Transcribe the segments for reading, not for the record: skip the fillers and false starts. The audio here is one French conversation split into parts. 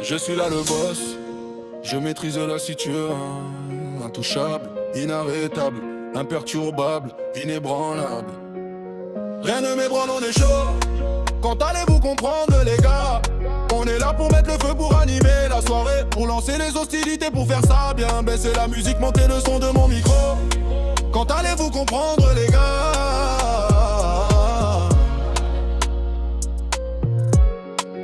Je suis là le boss, je maîtrise la situation. Intouchable, inarrêtable, imperturbable, inébranlable. Rien ne m'ébranle, on est chaud. Quand allez-vous comprendre les gars? On est là pour mettre le feu, pour animer la soirée, pour lancer les hostilités, pour faire ça bien. Baisser la musique, monter le son de mon micro. Quand allez-vous comprendre les gars?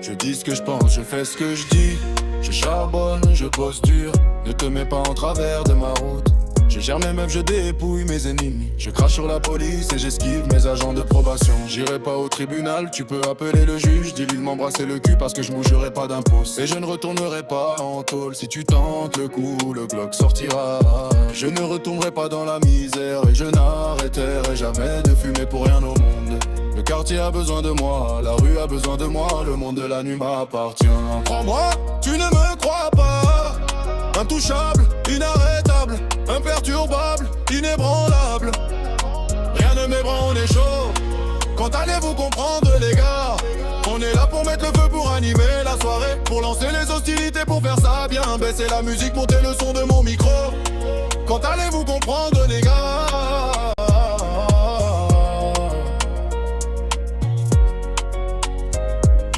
Je dis ce que je pense, je fais ce que je dis. Je charbonne, je bosse dur. Ne te mets pas en travers de ma route. Je gère mes meufs, je dépouille mes ennemis. Je crache sur la police et j'esquive mes agents de probation. J'irai pas au tribunal, tu peux appeler le juge. Dis-lui de m'embrasser le cul parce que je bougerai pas d'impôts. Et je ne retournerai pas en tôle. Si tu tentes le coup, le Glock sortira. Je ne retournerai pas dans la misère et je n'arrêterai jamais de fumer pour rien au monde. Le quartier a besoin de moi, la rue a besoin de moi, le monde de la nuit m'appartient. Crois-moi, tu ne me crois pas. Intouchable, inarrêtable, imperturbable, inébranlable. Rien ne m'ébranle, on est chaud. Quand allez-vous comprendre les gars? On est là pour mettre le feu, pour animer la soirée, pour lancer les hostilités, pour faire ça bien. Baisser la musique, monter le son de mon micro. Quand allez-vous comprendre les gars?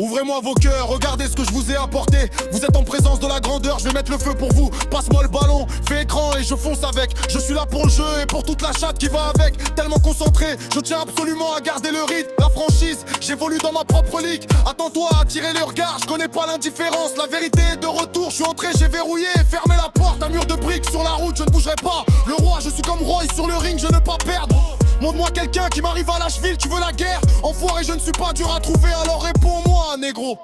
Ouvrez-moi vos cœurs, regardez ce que je vous ai apporté. Vous êtes en présence de la grandeur, je vais mettre le feu pour vous. Passe-moi le ballon, fais écran et je fonce avec. Je suis là pour le jeu et pour toute la chatte qui va avec. Tellement concentré, je tiens absolument à garder le rythme. La franchise, j'évolue dans ma propre ligue. Attends-toi à attirer le regard, je connais pas l'indifférence. La vérité est de retour, je suis entré, j'ai verrouillé et fermé la porte. Un mur de briques sur la route, je ne bougerai pas. Le roi, je suis comme Roy sur le ring, je ne pas perdre. Montre-moi quelqu'un qui m'arrive à la cheville, tu veux la guerre? Enfoiré, je ne suis pas dur à trouver, alors réponds-moi, négro.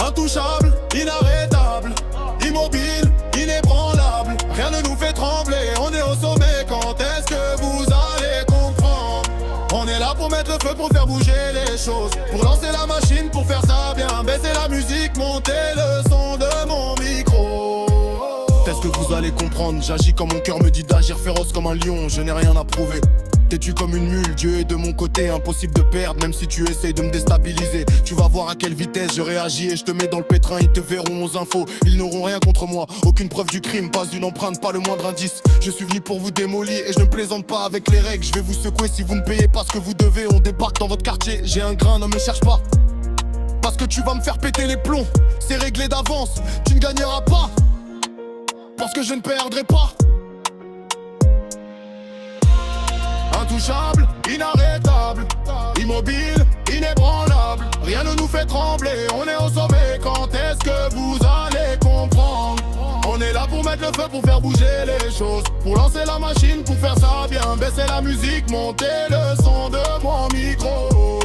Intouchable, inarrêtable, immobile, inébranlable. Rien ne nous fait trembler, on est au sommet, quand est-ce que vous allez comprendre? On est là pour mettre le feu, pour faire bouger les choses, pour lancer la machine, pour faire ça bien. Baisser la musique, monter le son de mon micro. Est-ce que vous allez comprendre? J'agis comme mon cœur me dit d'agir, féroce comme un lion, je n'ai rien à prouver. Têtu comme une mule, Dieu est de mon côté, impossible de perdre, même si tu essayes de me déstabiliser. Tu vas voir à quelle vitesse je réagis et je te mets dans le pétrin, ils te verront aux infos. Ils n'auront rien contre moi, aucune preuve du crime, pas une empreinte, pas le moindre indice. Je suis venu pour vous démolir et je ne plaisante pas avec les règles. Je vais vous secouer si vous ne payez pas ce que vous devez. On débarque dans votre quartier, j'ai un grain, ne me cherche pas. Parce que tu vas me faire péter les plombs, c'est réglé d'avance, tu ne gagneras pas. Parce que je ne perdrai pas. Intouchable, inarrêtable, immobile, inébranlable. Rien ne nous fait trembler, on est au sommet, quand est-ce que vous allez comprendre? On est là pour mettre le feu, pour faire bouger les choses, pour lancer la machine, pour faire ça bien. Baisser la musique, monter le son de mon micro.